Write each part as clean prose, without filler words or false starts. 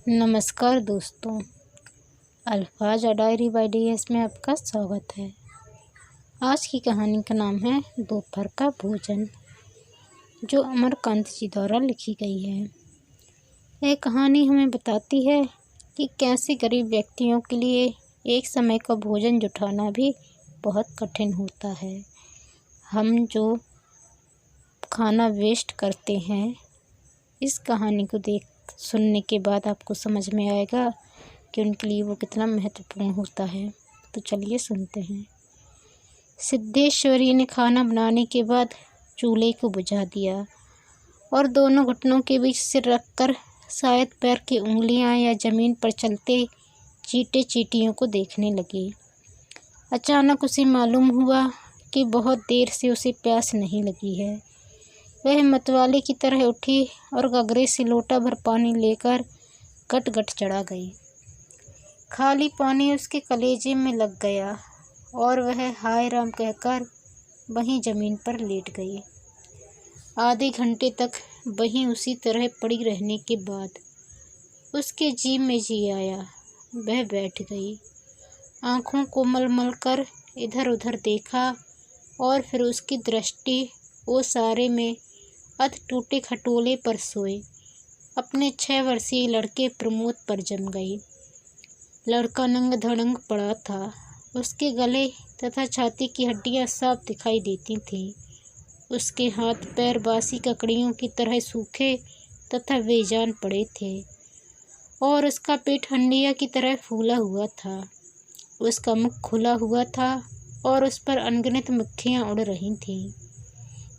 नमस्कार दोस्तों, अल्फाज डायरी बाय DS में आपका स्वागत है। आज की कहानी का नाम है दोपहर का भोजन, जो अमरकांत जी द्वारा लिखी गई है। यह कहानी हमें बताती है कि कैसे गरीब व्यक्तियों के लिए एक समय का भोजन जुटाना भी बहुत कठिन होता है। हम जो खाना वेस्ट करते हैं, इस कहानी को सुनने के बाद आपको समझ में आएगा कि उनके लिए वो कितना महत्वपूर्ण होता है। तो चलिए सुनते हैं। सिद्धेश्वरी ने खाना बनाने के बाद चूल्हे को बुझा दिया और दोनों घुटनों के बीच सिर रखकर शायद पैर की उंगलियां या ज़मीन पर चलते चींटे चींटियों को देखने लगी। अचानक उसे मालूम हुआ कि बहुत देर से उसे प्यास नहीं लगी है। वह मतवाले की तरह उठी और गगरे से लोटा भर पानी लेकर गट गट चढ़ा गई। खाली पानी उसके कलेजे में लग गया और वह हाय राम कहकर वहीं ज़मीन पर लेट गई। आधे घंटे तक वहीं उसी तरह पड़ी रहने के बाद उसके जी में जी आया। वह बैठ गई, आँखों को मल कर इधर उधर देखा और फिर उसकी दृष्टि ओसारे में अध टूटे खटोले पर सोए अपने 6 वर्षीय लड़के प्रमोद पर जम गई। लड़का नंग धड़ंग पड़ा था। उसके गले तथा छाती की हड्डियां साफ दिखाई देती थीं। उसके हाथ पैर बासी ककड़ियों की तरह सूखे तथा बेजान पड़े थे और उसका पेट हंडिया की तरह फूला हुआ था। उसका मुख खुला हुआ था और उस पर अनगिनत मक्खियां उड़ रही थीं।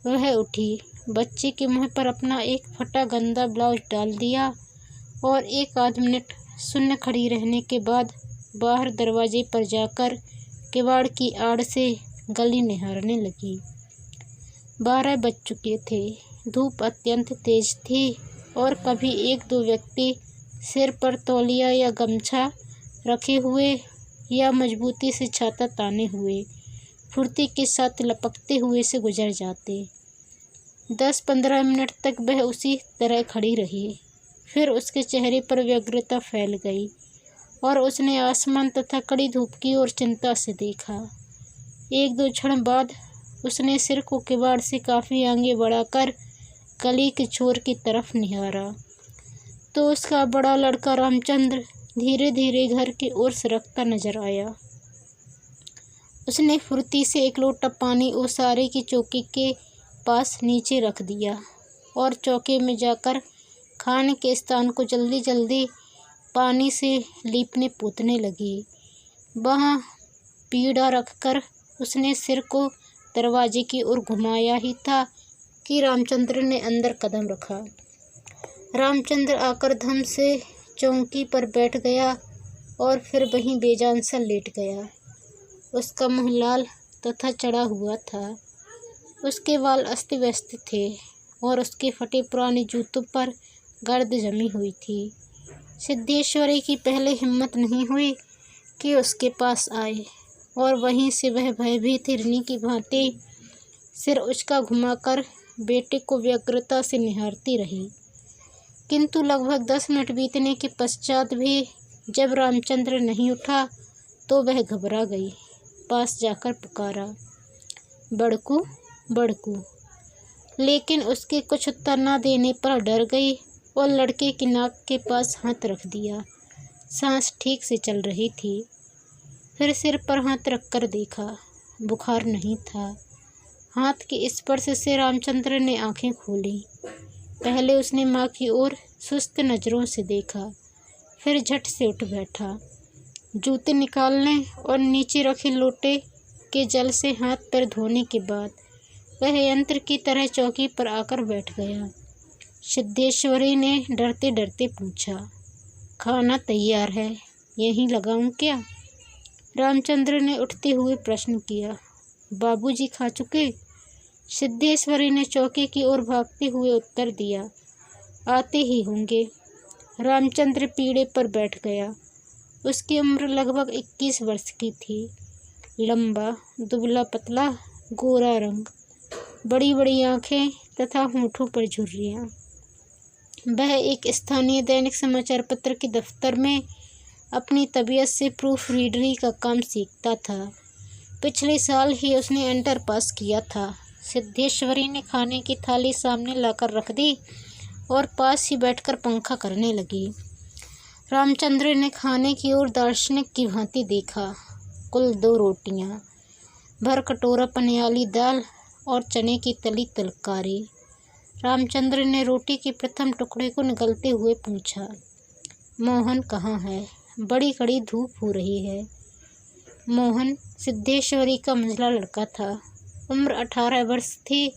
वह उठी, बच्चे के मुंह पर अपना एक फटा गंदा ब्लाउज डाल दिया और 1 मिनट शून्य खड़ी रहने के बाद बाहर दरवाजे पर जाकर किवाड़ की आड़ से गली निहारने लगी। 12 बज चुके थे। धूप अत्यंत तेज थी और कभी 1-2 व्यक्ति सिर पर तौलिया या गमछा रखे हुए या मजबूती से छाता ताने हुए फुर्ती के साथ लपकते हुए से गुजर जाते। 10-15 मिनट तक वह उसी तरह खड़ी रही। फिर उसके चेहरे पर व्यग्रता फैल गई और उसने आसमान तथा कड़ी धूप की ओर चिंता से देखा। 1-2 क्षण बाद उसने सिर को किवाड़ से काफ़ी आगे बढ़ाकर गली के छोर की तरफ निहारा तो उसका बड़ा लड़का रामचंद्र धीरे धीरे घर की ओर सरकता नजर आया। उसने फुर्ती से 1 लोटा पानी ओसारे की चौकी के पास नीचे रख दिया और चौके में जाकर खाने के स्थान को जल्दी जल्दी पानी से लीपने पोतने लगी। वहाँ पीढ़ा रखकर उसने सिर को दरवाजे की ओर घुमाया ही था कि रामचंद्र ने अंदर कदम रखा। रामचंद्र आकर धम से चौकी पर बैठ गया और फिर वहीं बेजान सा लेट गया। उसका मुँह लाल तथा चढ़ा हुआ था। उसके बाल अस्त व्यस्त थे और उसके फटे पुराने जूतों पर गर्द जमी हुई थी। सिद्धेश्वरी की पहले हिम्मत नहीं हुई कि उसके पास आए और वहीं से वह भयभीत हिरनी की भांति सिर उचका घुमाकर बेटे को व्यग्रता से निहारती रही। किंतु लगभग 10 मिनट बीतने के पश्चात भी जब रामचंद्र नहीं उठा तो वह घबरा गई। पास जाकर पुकारा, बड़कू बड़कू, लेकिन उसके कुछ उत्तर न देने पर डर गई और लड़के की नाक के पास हाथ रख दिया। सांस ठीक से चल रही थी। फिर सिर पर हाथ रखकर देखा, बुखार नहीं था। हाथ के स्पर्श से रामचंद्र ने आंखें खोली। पहले उसने माँ की ओर सुस्त नज़रों से देखा, फिर झट से उठ बैठा। जूते निकालने और नीचे रखे लोटे के जल से हाथ पैर धोने के बाद वह यंत्र की तरह चौकी पर आकर बैठ गया। सिद्धेश्वरी ने डरते डरते पूछा, खाना तैयार है, यहीं लगाऊं क्या? रामचंद्र ने उठते हुए प्रश्न किया। बाबूजी खा चुके? सिद्धेश्वरी ने चौकी की ओर भागते हुए उत्तर दिया, आते ही होंगे। रामचंद्र पीढ़े पर बैठ गया। उसकी उम्र लगभग 21 वर्ष की थी। लंबा, दुबला पतला, गोरा रंग, बड़ी बड़ी आँखें तथा होंठों पर झुर्रियाँ। वह एक स्थानीय दैनिक समाचार पत्र के दफ्तर में अपनी तबीयत से प्रूफ रीडरी का काम सीखता था। पिछले साल ही उसने इंटर पास किया था। सिद्धेश्वरी ने खाने की थाली सामने लाकर रख दी और पास ही बैठकर पंखा करने लगी। रामचंद्र ने खाने की ओर दार्शनिक की भांति देखा। कुल 2 रोटियां, भर कटोरा पनियाली दाल और चने की तली तरकारी। रामचंद्र ने रोटी के प्रथम टुकड़े को निगलते हुए पूछा, मोहन कहाँ है? बड़ी कड़ी धूप हो रही है। मोहन सिद्धेश्वरी का मंझला लड़का था। उम्र 18 वर्ष थी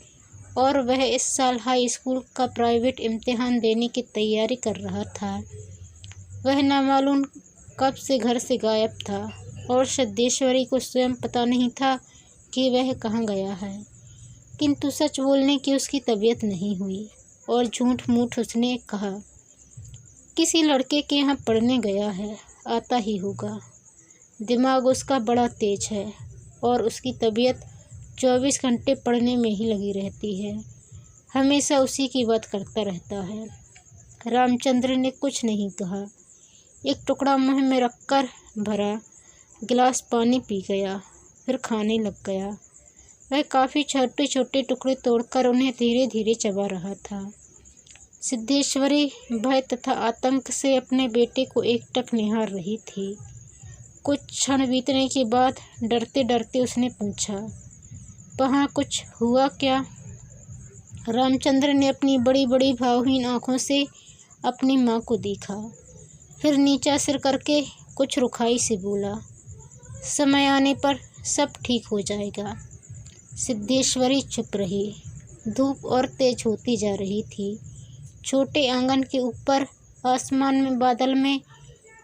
और वह इस साल हाई स्कूल का प्राइवेट इम्तिहान देने की तैयारी कर रहा था। वह नामालूम कब से घर से गायब था और सिद्धेश्वरी को स्वयं पता नहीं था कि वह कहाँ गया है। किंतु सच बोलने की उसकी तबीयत नहीं हुई और झूठ मूठ उसने कहा, किसी लड़के के यहाँ पढ़ने गया है, आता ही होगा। दिमाग उसका बड़ा तेज है और उसकी तबीयत 24 घंटे पढ़ने में ही लगी रहती है। हमेशा उसी की बात करता रहता है। रामचंद्र ने कुछ नहीं कहा। एक टुकड़ा मुँह में रखकर भरा गिलास पानी पी गया, फिर खाने लग गया। वह काफ़ी छोटे छोटे टुकड़े तोड़कर उन्हें धीरे धीरे चबा रहा था। सिद्धेश्वरी भय तथा आतंक से अपने बेटे को एकटक निहार रही थी। कुछ क्षण बीतने के बाद डरते डरते उसने पूछा, वहाँ कुछ हुआ क्या? रामचंद्र ने अपनी बड़ी बड़ी भावहीन आँखों से अपनी माँ को देखा, फिर नीचा सिर करके कुछ रुखाई से बोला, समय आने पर सब ठीक हो जाएगा। सिद्धेश्वरी चुप रही। धूप और तेज होती जा रही थी। छोटे आंगन के ऊपर आसमान में बादल में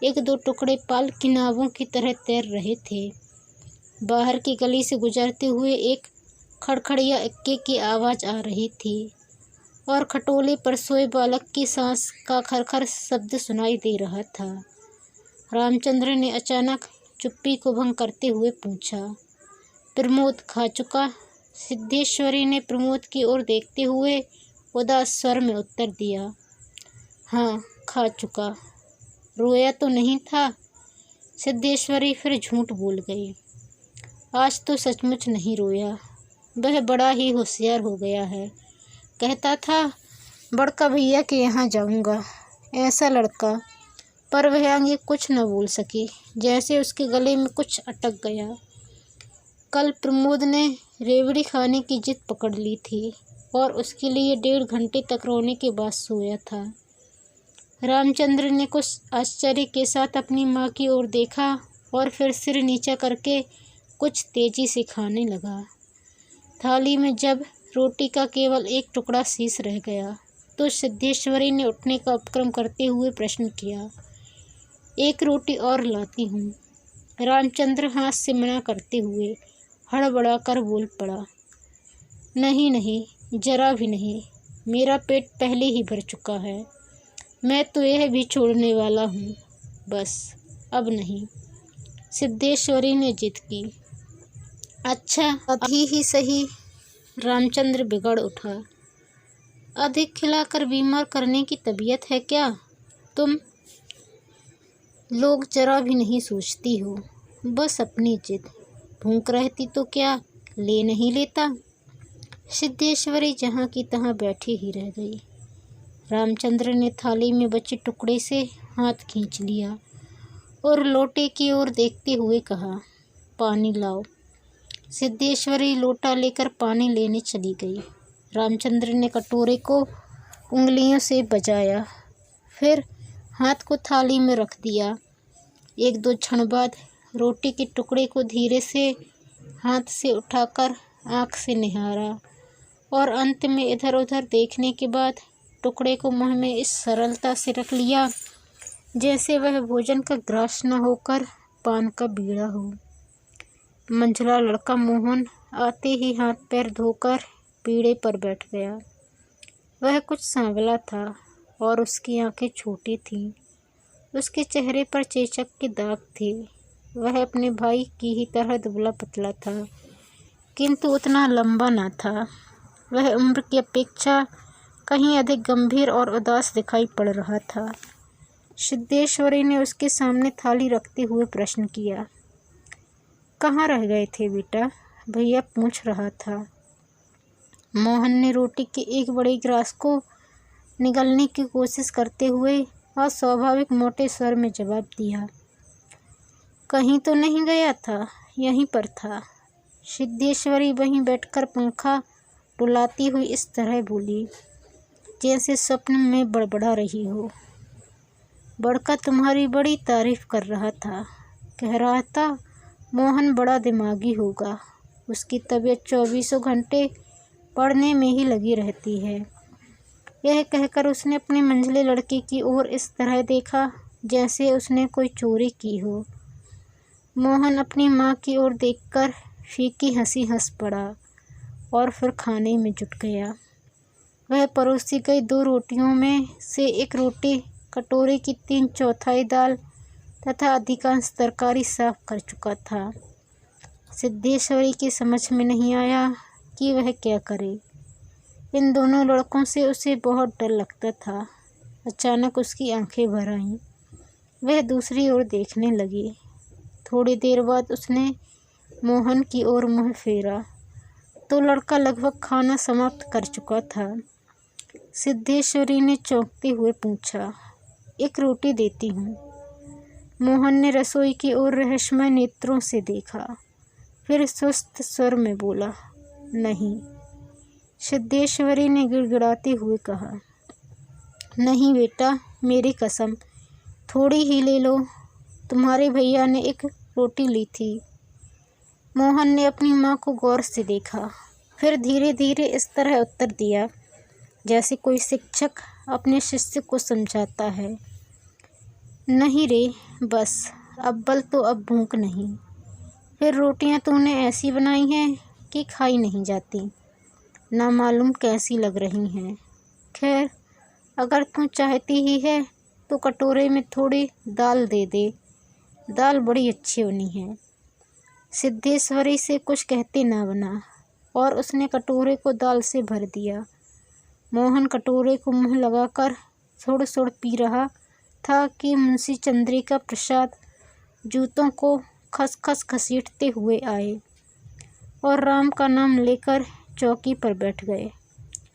1-2 टुकड़े पाल की नावों की तरह तैर रहे थे। बाहर की गली से गुजरते हुए एक खड़खड़िया इक्के की आवाज़ आ रही थी और खटोले पर सोए बालक की सांस का खरखर शब्द सुनाई दे रहा था। रामचंद्र ने अचानक चुप्पी को भंग करते हुए पूछा, प्रमोद खा चुका? सिद्धेश्वरी ने प्रमोद की ओर देखते हुए उदास स्वर में उत्तर दिया, हाँ खा चुका। रोया तो नहीं था? सिद्धेश्वरी फिर झूठ बोल गई। आज तो सचमुच नहीं रोया। वह बड़ा ही होशियार हो गया है। कहता था बड़का भैया के यहाँ जाऊँगा। ऐसा लड़का। पर वह आगे कुछ न बोल सकी, जैसे उसके गले में कुछ अटक गया। कल प्रमोद ने रेवड़ी खाने की जिद पकड़ ली थी और उसके लिए 1.5 घंटे तक रोने के बाद सोया था। रामचंद्र ने कुछ आश्चर्य के साथ अपनी माँ की ओर देखा और फिर सिर नीचा करके कुछ तेजी से खाने लगा। थाली में जब रोटी का केवल एक टुकड़ा शेष रह गया तो सिद्धेश्वरी ने उठने का उपक्रम करते हुए प्रश्न किया, एक रोटी और लाती हूँ। रामचंद्र हाथ से मना करते हुए हड़बड़ाकर बोल पड़ा, नहीं नहीं, जरा भी नहीं, मेरा पेट पहले ही भर चुका है। मैं तो यह भी छोड़ने वाला हूँ, बस अब नहीं। सिद्धेश्वरी ने जिद की। अच्छा अभी ही सही। रामचंद्र बिगड़ उठा। अधिक खिलाकर बीमार करने की तबीयत है क्या? तुम लोग जरा भी नहीं सोचती हो, बस अपनी जिद। भूख रहती तो क्या ले नहीं लेता? सिद्धेश्वरी जहाँ की तहाँ बैठी ही रह गई। रामचंद्र ने थाली में बचे टुकड़े से हाथ खींच लिया और लोटे की ओर देखते हुए कहा, पानी लाओ। सिद्धेश्वरी लोटा लेकर पानी लेने चली गई। रामचंद्र ने कटोरे को उंगलियों से बजाया, फिर हाथ को थाली में रख दिया। 1-2 क्षण बाद रोटी के टुकड़े को धीरे से हाथ से उठाकर आँख से निहारा और अंत में इधर उधर देखने के बाद टुकड़े को मुँह में इस सरलता से रख लिया जैसे वह भोजन का ग्रास न होकर पान का बीड़ा हो। मंझला लड़का मोहन आते ही हाथ पैर धोकर पीढ़े पर बैठ गया। वह कुछ सांवला था और उसकी आंखें छोटी थीं। उसके चेहरे पर चेचक के दाग थे। वह अपने भाई की ही तरह दुबला पतला था, किंतु उतना लंबा न था। वह उम्र की अपेक्षा कहीं अधिक गंभीर और उदास दिखाई पड़ रहा था। सिद्धेश्वरी ने उसके सामने थाली रखते हुए प्रश्न किया, कहाँ रह गए थे बेटा? भैया पूछ रहा था। मोहन ने रोटी के एक बड़े गिलास को निगलने की कोशिश करते हुए अस्वाभाविक मोटे स्वर में जवाब दिया, कहीं तो नहीं गया था, यहीं पर था। सिद्धेश्वरी वहीं बैठकर पंखा डुलाती हुई इस तरह बोली जैसे स्वप्न में बड़बड़ा रही हो। बड़का तुम्हारी बड़ी तारीफ कर रहा था, कह रहा था मोहन बड़ा दिमागी होगा, उसकी तबीयत 24 घंटे पढ़ने में ही लगी रहती है। यह कहकर उसने अपने मंझले लड़के की ओर इस तरह देखा जैसे उसने कोई चोरी की हो। मोहन अपनी माँ की ओर देखकर फीकी हंसी हंस पड़ा और फिर खाने में जुट गया। वह परोसी गई 2 रोटियों में से एक रोटी कटोरे की 3/4 दाल तथा अधिकांश तरकारी साफ कर चुका था। सिद्धेश्वरी की समझ में नहीं आया कि वह क्या करे। इन दोनों लड़कों से उसे बहुत डर लगता था। अचानक उसकी आंखें भर आईं। वह दूसरी ओर देखने लगी। थोड़ी देर बाद उसने मोहन की ओर मुँह फेरा तो लड़का लगभग खाना समाप्त कर चुका था। सिद्धेश्वरी ने चौंकते हुए पूछा, एक रोटी देती हूँ। मोहन ने रसोई की ओर रहस्यमय नेत्रों से देखा, फिर सुस्त स्वर में बोला, नहीं। सिद्धेश्वरी ने गिड़गिड़ाते हुए कहा, नहीं बेटा, मेरी कसम, थोड़ी ही ले लो, तुम्हारे भैया ने एक रोटी ली थी। मोहन ने अपनी माँ को गौर से देखा, फिर धीरे धीरे इस तरह उत्तर दिया जैसे कोई शिक्षक अपने शिष्य को समझाता है, नहीं रे, बस अव्वल तो अब भूख नहीं, फिर रोटियां तूने ऐसी बनाई हैं कि खाई नहीं जाती, ना मालूम कैसी लग रही हैं। खैर, अगर तू चाहती ही है तो कटोरे में थोड़ी दाल दे दे, दाल बड़ी अच्छी बनी है। सिद्धेश्वरी से कुछ कहते ना बना और उसने कटोरे को दाल से भर दिया। मोहन कटोरे को मुँह लगाकर सुड़ सुड़ पी रहा था कि मुंशी चंद्रिका प्रसाद जूतों को खसखस घसीटते हुए आए और राम का नाम लेकर चौकी पर बैठ गए।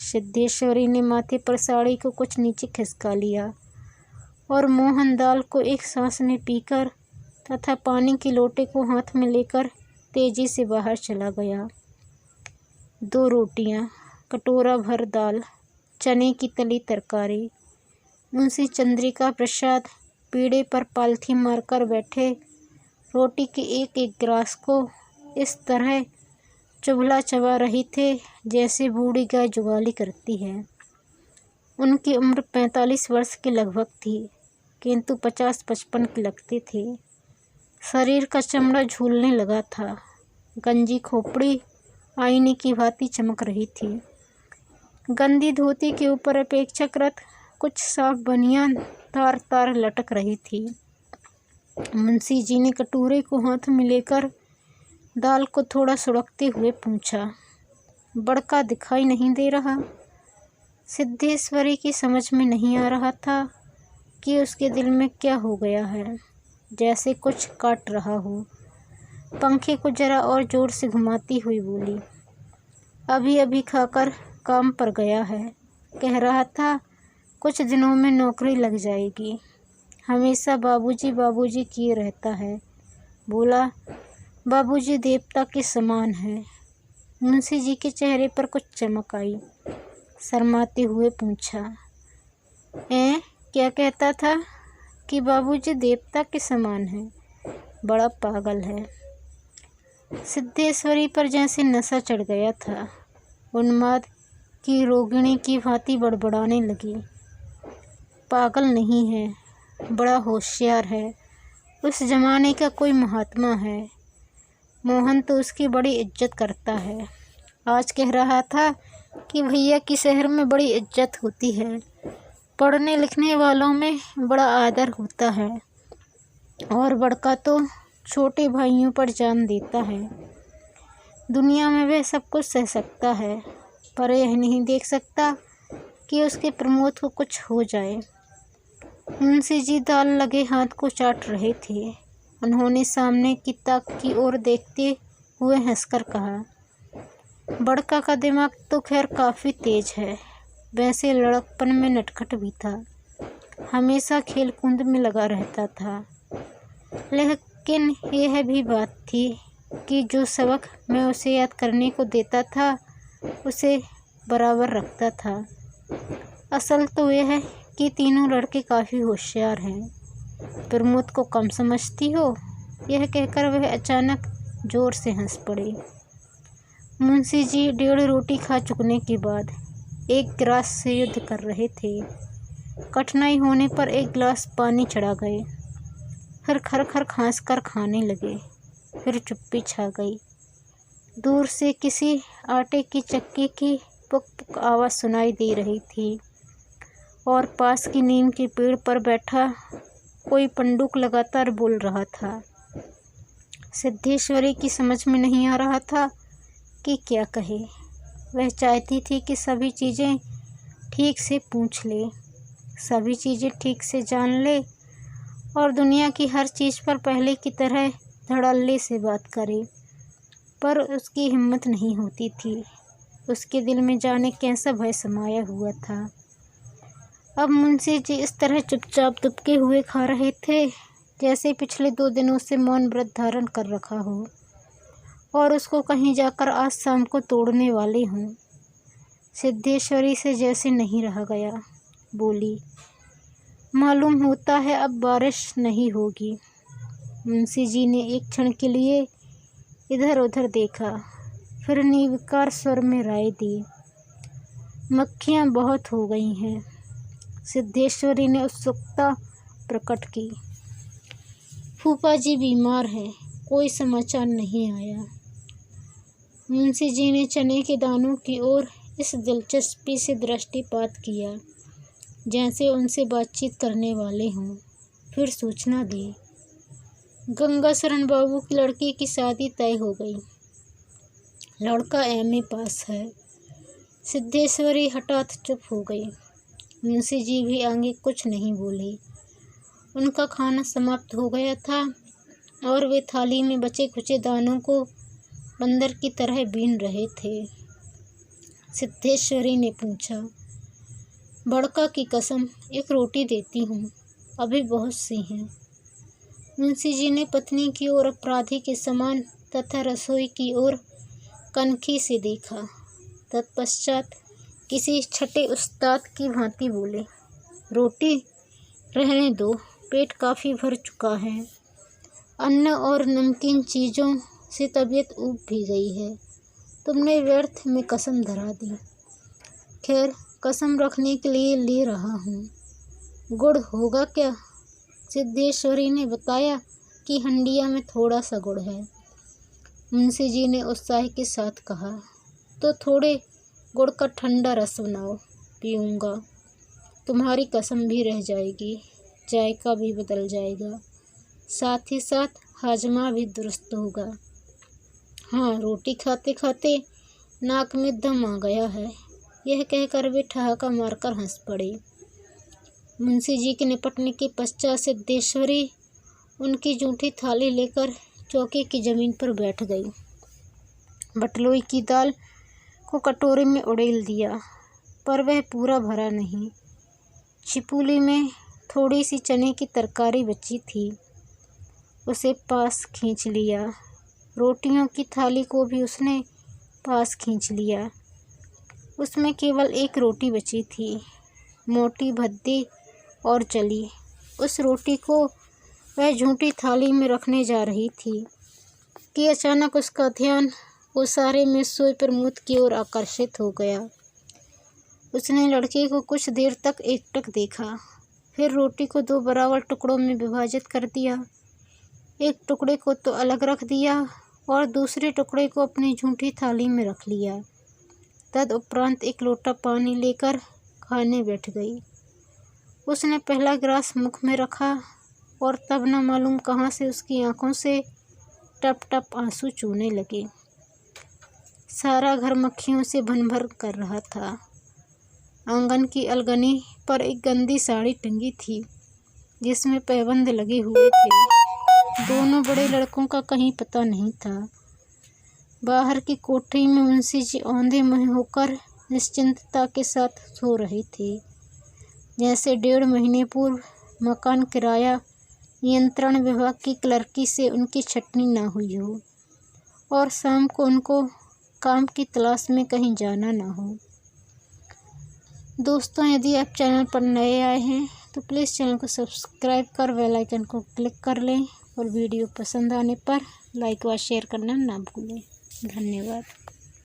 सिद्धेश्वरी ने माथे पर साड़ी को कुछ नीचे खिसका लिया और मोहन दाल को एक सांस में पीकर तथा पानी के लोटे को हाथ में लेकर तेजी से बाहर चला गया। 2 रोटियां, कटोरा भर दाल, चने की तली तरकारी। मुंशी चंद्रिका प्रसाद पीढ़े पर पालथी मारकर बैठे रोटी के एक एक ग्रास को इस तरह चुभला चबा रही थे जैसे बूढ़ी गाय जुगाली करती है। उनकी उम्र 45 वर्ष के लगभग थी, किंतु 50-55 के लगते थे। शरीर का चमड़ा झूलने लगा था। गंजी खोपड़ी आईने की भांति चमक रही थी। गंदी धोती के ऊपर अपेक्षाकृत कुछ साफ बनियान तार तार लटक रही थी। मुंशी जी ने कटोरे को हाथ में लेकर दाल को थोड़ा सुड़कते हुए पूछा, बड़का दिखाई नहीं दे रहा? सिद्धेश्वरी की समझ में नहीं आ रहा था कि उसके दिल में क्या हो गया है, जैसे कुछ काट रहा हो। पंखे को जरा और जोर से घुमाती हुई बोली, अभी अभी खाकर काम पर गया है, कह रहा था कुछ दिनों में नौकरी लग जाएगी। हमेशा बाबूजी बाबूजी किए रहता है। बोला बाबूजी देवता के समान है। मुंशी जी के चेहरे पर कुछ चमक आई। शर्माते हुए पूछा, क्या कहता था कि बाबूजी देवता के समान है? बड़ा पागल है। सिद्धेश्वरी पर जैसे नशा चढ़ गया था। उन्माद की रोगिणी की भांति बड़बड़ाने लगी, पागल नहीं है, बड़ा होशियार है, उस जमाने का कोई महात्मा है। मोहन तो उसकी बड़ी इज्जत करता है। आज कह रहा था कि भैया की शहर में बड़ी इज्जत होती है, पढ़ने लिखने वालों में बड़ा आदर होता है, और बड़का तो छोटे भाइयों पर जान देता है। दुनिया में वह सब कुछ सह सकता है, पर यह नहीं देख सकता कि उसके प्रमोद को कुछ हो जाए। मुंशी जी दाल लगे हाथ को चाट रहे थे। उन्होंने सामने की ताक की ओर देखते हुए हंसकर कहा, बड़का का दिमाग तो खैर काफ़ी तेज है, वैसे लड़कपन में नटखट भी था, हमेशा खेल कूद में लगा रहता था। लेकिन यह भी बात थी कि जो सबक मैं उसे याद करने को देता था उसे बराबर रखता था। असल तो यह है कि तीनों लड़के काफ़ी होशियार हैं। प्रमोद को कम समझती हो? यह कहकर वह अचानक जोर से हंस पड़े। मुंशी जी 1.5 रोटी खा चुकने के बाद 1 गिलास से युद्ध कर रहे थे। कठिनाई होने पर 1 गिलास पानी चढ़ा गए, फिर खर-खर खांस कर खाने लगे। फिर चुप्पी छा गई। दूर से किसी आटे की चक्की की पुक-पुक आवाज़ सुनाई दे रही थी और पास की नीम के पेड़ पर बैठा कोई पंडुक लगातार बोल रहा था। सिद्धेश्वरी की समझ में नहीं आ रहा था कि क्या कहे। वह चाहती थी कि सभी चीज़ें ठीक से पूछ ले, सभी चीज़ें ठीक से जान ले और दुनिया की हर चीज़ पर पहले की तरह धड़ल्ले से बात करे, पर उसकी हिम्मत नहीं होती थी। उसके दिल में जाने कैसा भय समाया हुआ था। अब मुंशी जी इस तरह चुपचाप दुबके हुए खा रहे थे जैसे पिछले 2 दिनों से मौन व्रत धारण कर रखा हो और उसको कहीं जाकर आज शाम को तोड़ने वाले हों। सिद्धेश्वरी से जैसे नहीं रहा गया, बोली, मालूम होता है अब बारिश नहीं होगी। मुंशी जी ने एक क्षण के लिए इधर उधर देखा, फिर निर्विकार स्वर में राय दी, मक्खियाँ बहुत हो गई हैं। सिद्धेश्वरी ने उत्सुकता प्रकट की। फूफा जी बीमार हैं, कोई समाचार नहीं आया। मुंशी जी ने चने के दानों की ओर इस दिलचस्पी से दृष्टिपात किया जैसे उनसे बातचीत करने वाले हों। फिर सूचना दी, गंगाशरण बाबू की लड़की की शादी तय हो गई, लड़का एमए पास है। सिद्धेश्वरी हठात चुप हो गई। मुंशी जी भी आगे कुछ नहीं बोले। उनका खाना समाप्त हो गया था और वे थाली में बचे खुचे दानों को बंदर की तरह बीन रहे थे। सिद्धेश्वरी ने पूछा, बड़का की कसम 1 रोटी देती हूँ, अभी बहुत सी हैं। मुंशी जी ने पत्नी की ओर अपराधी के समान तथा रसोई की ओर कनखी से देखा। तत्पश्चात किसी छठे उस्ताद की भांति बोले, रोटी रहने दो, पेट काफ़ी भर चुका है। अन्न और नमकीन चीज़ों से तबीयत ऊब भी गई है। तुमने व्यर्थ में कसम धरा दी। खैर, कसम रखने के लिए ले रहा हूँ। गुड़ होगा क्या? सिद्धेश्वरी ने बताया कि हंडिया में थोड़ा सा गुड़ है। मुंशी जी ने उत्साह के साथ कहा, तो थोड़े गुड़ का ठंडा रस बनाओ, पीऊँगा। तुम्हारी कसम भी रह जाएगी, जायका भी बदल जाएगा, साथ ही साथ हाजमा भी दुरुस्त होगा। हाँ, रोटी खाते खाते नाक में दम आ गया है। यह कहकर वे ठहाका मारकर हंस पड़े। मुंशी जी के निपटने के पश्चात सिद्धेश्वरी उनकी जूठी थाली लेकर चौके की जमीन पर बैठ गई। बटलोई की दाल को कटोरे में उड़ेल दिया, पर वह पूरा भरा नहीं। छिपूली में थोड़ी सी चने की तरकारी बची थी, उसे पास खींच लिया। रोटियों की थाली को भी उसने पास खींच लिया। उसमें केवल 1 रोटी बची थी, मोटी भद्दी और जली। उस रोटी को वह झूठी थाली में रखने जा रही थी कि अचानक उसका ध्यान ओसारे में सोए प्रमोद की ओर आकर्षित हो गया। उसने लड़के को कुछ देर तक एकटक देखा, फिर रोटी को 2 बराबर टुकड़ों में विभाजित कर दिया। एक टुकड़े को तो अलग रख दिया और दूसरे टुकड़े को अपनी झूठी थाली में रख लिया। तदुपरांत 1 लोटा पानी लेकर खाने बैठ गई। उसने पहला गिलास मुख में रखा और तब न मालूम कहाँ से उसकी आंखों से टप टप आंसू चूने लगे। सारा घर मक्खियों से भन भर कर रहा था। आंगन की अलगनी पर एक गंदी साड़ी टंगी थी जिसमें पैबंद लगे हुए थे। दोनों बड़े लड़कों का कहीं पता नहीं था। बाहर की कोठरी में मुंशी जी औंधे मुँह होकर निश्चिंतता के साथ सो रहे थे, जैसे 1.5 महीने पूर्व मकान किराया नियंत्रण विभाग की क्लर्की से उनकी छटनी न हुई हो और शाम को उनको काम की तलाश में कहीं जाना न हो। दोस्तों, यदि आप चैनल पर नए आए हैं तो प्लीज़ चैनल को सब्सक्राइब कर बेल आइकन को क्लिक कर लें और वीडियो पसंद आने पर लाइक व शेयर करना ना भूलें। धन्यवाद।